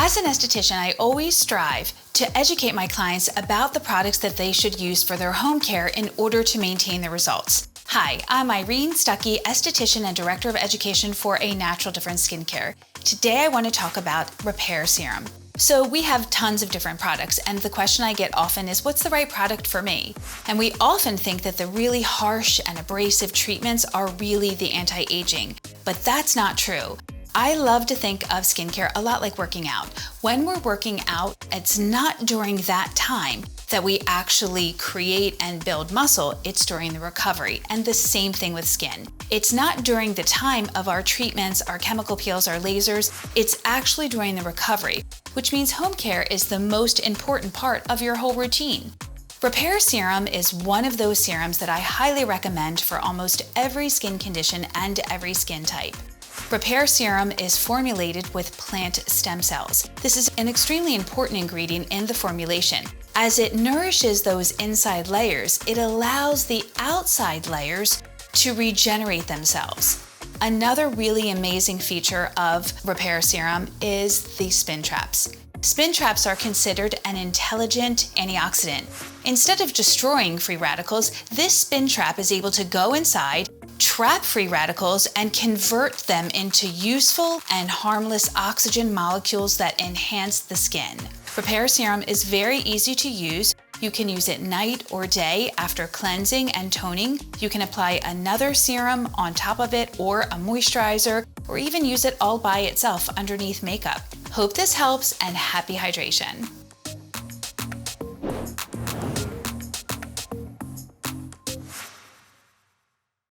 As an esthetician, I always strive to educate my clients about the products that they should use for their home care in order to maintain the results. Hi, I'm Irene Stuckey, esthetician and director of education for A Natural Difference Skincare. Today I want to talk about Repair Serum. So we have tons of different products, and the question I get often is, what's the right product for me? And we often think that the really harsh and abrasive treatments are really the anti-aging, but that's not true. I love to think of skincare a lot like working out. When we're working out, it's not during that time that we actually create and build muscle, it's during the recovery. And the same thing with skin. It's not during the time of our treatments, our chemical peels, our lasers, it's actually during the recovery, which means home care is the most important part of your whole routine. Repair Serum is one of those serums that I highly recommend for almost every skin condition and every skin type. Repair Serum is formulated with plant stem cells. This is an extremely important ingredient in the formulation. As it nourishes those inside layers, it allows the outside layers to regenerate themselves. Another really amazing feature of Repair Serum is the spin traps. Spin traps are considered an intelligent antioxidant. Instead of destroying free radicals, this spin trap is able to go inside, trap free radicals, and convert them into useful and harmless oxygen molecules that enhance the skin. Repair Serum is very easy to use. You can use it night or day after cleansing and toning. You can apply another serum on top of it, or a moisturizer, or even use it all by itself underneath makeup. Hope this helps, and happy hydration.